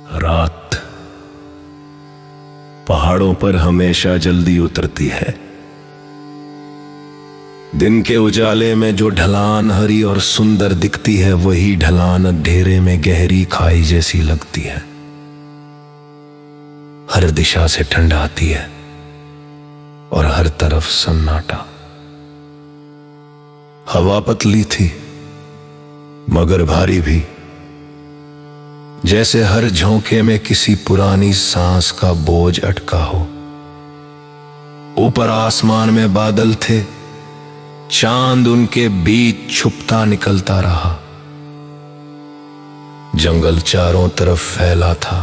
रात पहाड़ों पर हमेशा जल्दी उतरती है। दिन के उजाले में जो ढलान हरी और सुंदर दिखती है, वही ढलान अंधेरे में गहरी खाई जैसी लगती है। हर दिशा से ठंड आती है और हर तरफ सन्नाटा। हवा पतली थी मगर भारी भी, जैसे हर झोंके में किसी पुरानी सांस का बोझ अटका हो। ऊपर आसमान में बादल थे, चांद उनके बीच छुपता निकलता रहा। जंगल चारों तरफ फैला था,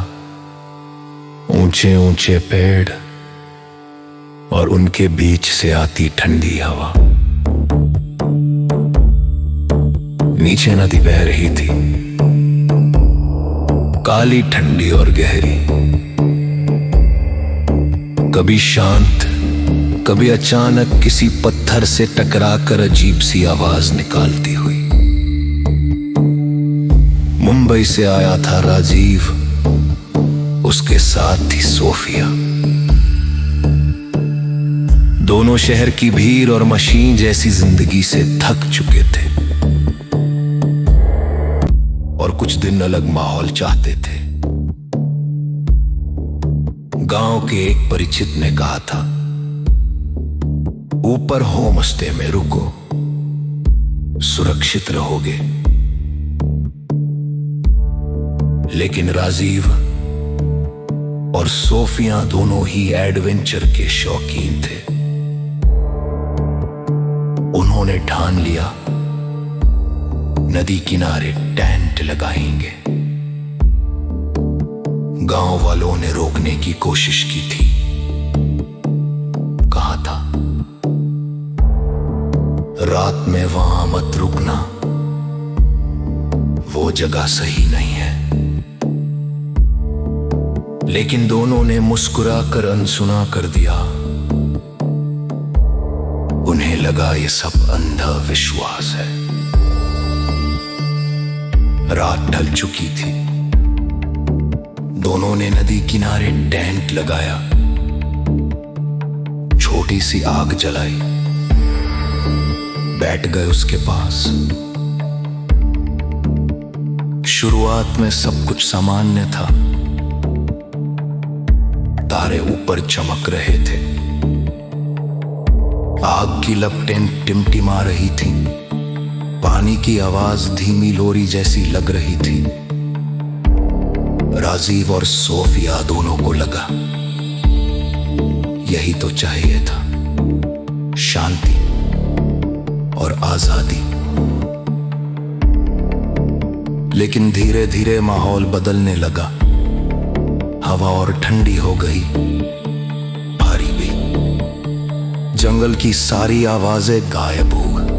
ऊंचे ऊंचे पेड़ और उनके बीच से आती ठंडी हवा। नीचे नदी बह रही थी, काली, ठंडी और गहरी। कभी शांत, कभी अचानक किसी पत्थर से टकराकर अजीब सी आवाज निकालती हुई। मुंबई से आया था राजीव, उसके साथ थी सोफिया। दोनों शहर की भीड़ और मशीन जैसी जिंदगी से थक चुके थे और कुछ दिन अलग माहौल चाहते थे। गांव के एक परिचित ने कहा था, ऊपर होम स्टे में रुको, सुरक्षित रहोगे। लेकिन राजीव और सोफिया दोनों ही एडवेंचर के शौकीन थे। उन्होंने ठान लिया, नदी किनारे टेंट लगाएंगे। गांव वालों ने रोकने की कोशिश की थी, कहा था रात में वहां मत रुकना, वो जगह सही नहीं है। लेकिन दोनों ने मुस्कुराकर अनसुना कर दिया। उन्हें लगा ये सब अंधा विश्वास है। रात ढल चुकी थी, दोनों ने नदी किनारे टेंट लगाया, छोटी सी आग जलाई, बैठ गए उसके पास। शुरुआत में सब कुछ सामान्य था। तारे ऊपर चमक रहे थे, आग की लपटें टिमटिमा रही थी, पानी की आवाज धीमी लोरी जैसी लग रही थी। राजीव और सोफिया दोनों को लगा यही तो चाहिए था, शांति और आजादी। लेकिन धीरे धीरे माहौल बदलने लगा। हवा और ठंडी हो गई, भारी भी। जंगल की सारी आवाजें गायब हो गई।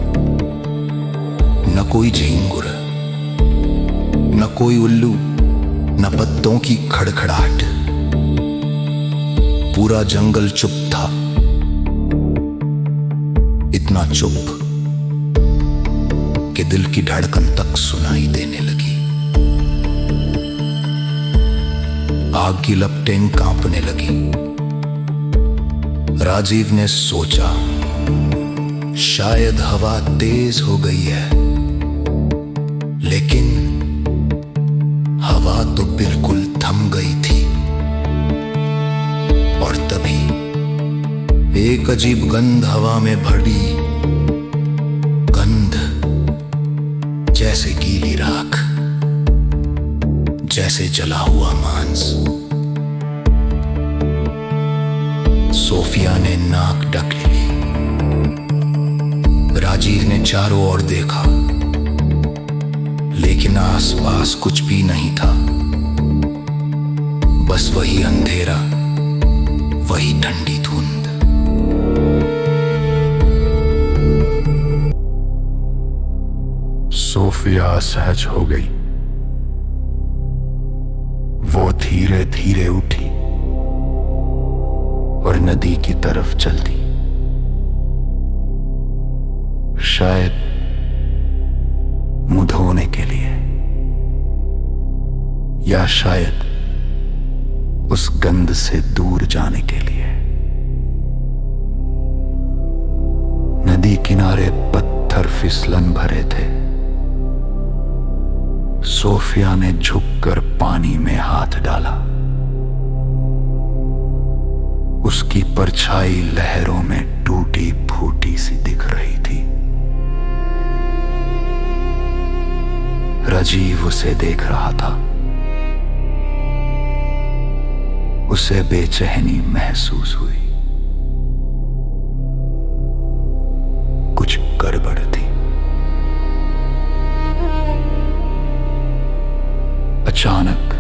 न कोई झींगुर, न कोई उल्लू, न पत्तों की खड़खड़ाहट। पूरा जंगल चुप था, इतना चुप कि दिल की धड़कन तक सुनाई देने लगी। आग की लपटें कांपने लगी। राजीव ने सोचा, शायद हवा तेज हो गई है, लेकिन हवा तो बिल्कुल थम गई थी। और तभी एक अजीब गंध हवा में भरी, गंध जैसे गीली राख, जैसे जला हुआ मांस। सोफिया ने नाक ढक ली। राजीव ने चारों ओर देखा, लेकिन आसपास कुछ भी नहीं था। बस वही अंधेरा, वही ठंडी धुंध। सोफिया असहज हो गई। वो धीरे धीरे उठी और नदी की तरफ चल दी। शायद मुंह धोने के लिए, या शायद उस गंध से दूर जाने के लिए। नदी किनारे पत्थर फिसलन भरे थे। सोफिया ने झुककर पानी में हाथ डाला। उसकी परछाई लहरों में टूटी फूटी सी दिख रही थी। राजीव उसे देख रहा था। उसे बेचैनी महसूस हुई। कुछ गड़बड़ थी। अचानक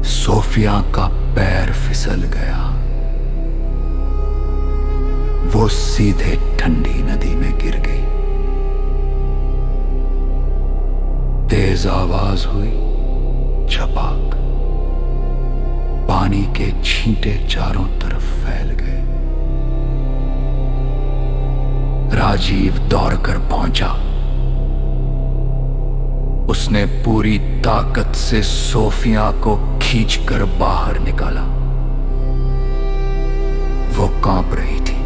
सोफिया का पैर फिसल गया। वो सीधे ठंडी नदी में गिर गई। तेज आवाज हुई, छपाक। पानी के छींटे चारों तरफ फैल गए। राजीव दौड़कर पहुंचा। उसने पूरी ताकत से सोफिया को खींचकर बाहर निकाला। वो कांप रही थी।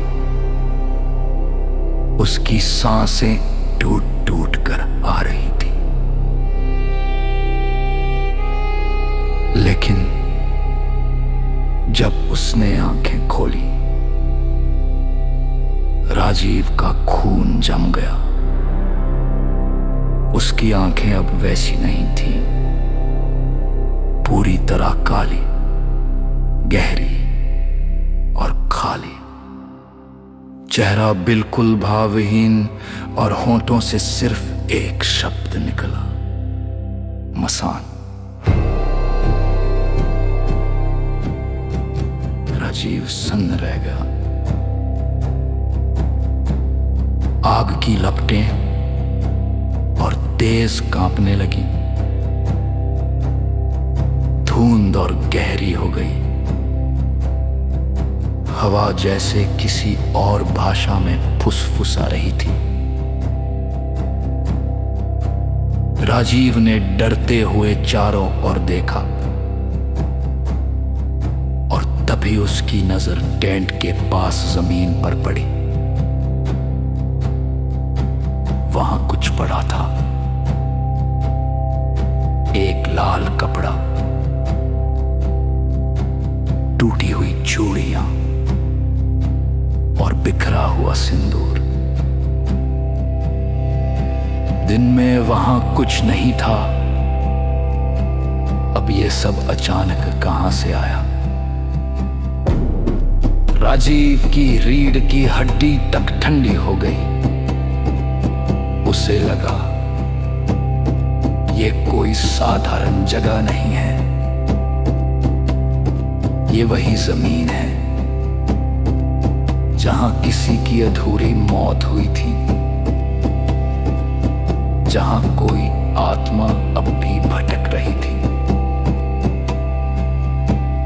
उसकी सांसें टूट टूट कर आ रही थी। लेकिन जब उसने आंखें खोली, राजीव का खून जम गया। उसकी आंखें अब वैसी नहीं थीं, पूरी तरह काली, गहरी और खाली। चेहरा बिल्कुल भावहीन और होंठों से सिर्फ एक शब्द निकला, मसान। राजीव सन्न रह गया। आग की लपटें और तेज कांपने लगी। धुंध और गहरी हो गई। हवा जैसे किसी और भाषा में फुसफुसा रही थी। राजीव ने डरते हुए चारों ओर देखा और तभी उसकी नजर टेंट के पास जमीन पर पड़ी। वहां कुछ पड़ा था। एक लाल कपड़ा, टूटी हुई चूड़ियां और बिखरा हुआ सिंदूर। दिन में वहां कुछ नहीं था। अब ये सब अचानक कहां से आया? राजीव की रीढ़ की हड्डी तक ठंडी हो गई। उसे लगा ये कोई साधारण जगह नहीं है। ये वही जमीन है जहां किसी की अधूरी मौत हुई थी, जहां कोई आत्मा अब भी भटक रही थी।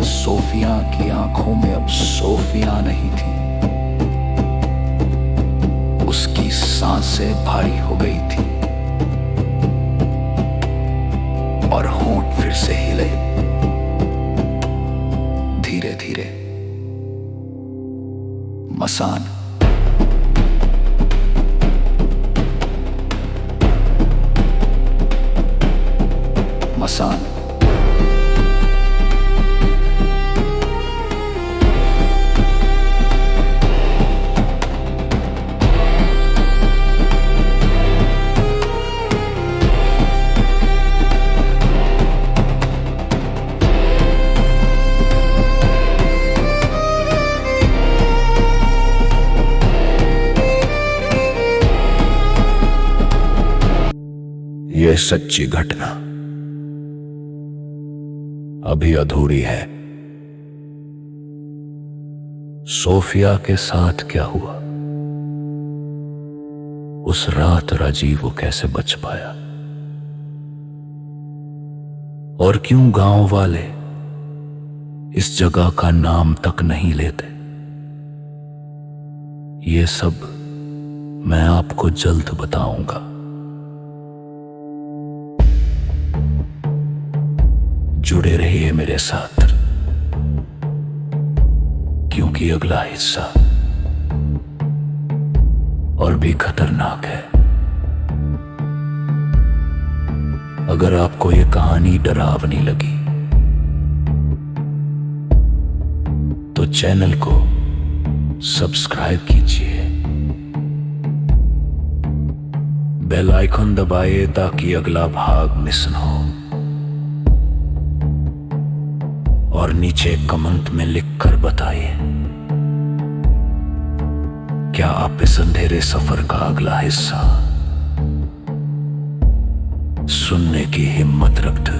सोफिया की आंखों में अब सोफिया नहीं थी। उसकी सांसें भारी हो गई थी और होंठ फिर से हिले, धीरे धीरे। मसान। मसान। यह सच्ची घटना अभी अधूरी है। सोफिया के साथ क्या हुआ? उस रात राजीव वो कैसे बच पाया? और क्यों गांव वाले इस जगह का नाम तक नहीं लेते? ये सब मैं आपको जल्द बताऊंगा। जुड़े रहिए मेरे साथ, क्योंकि अगला हिस्सा और भी खतरनाक है। अगर आपको ये कहानी डरावनी लगी तो चैनल को सब्सक्राइब कीजिए, बेल आइकन दबाइए ताकि अगला भाग मिस न हो, और नीचे कमेंट में लिखकर बताइए क्या आप इस अंधेरे सफर का अगला हिस्सा सुनने की हिम्मत रखते।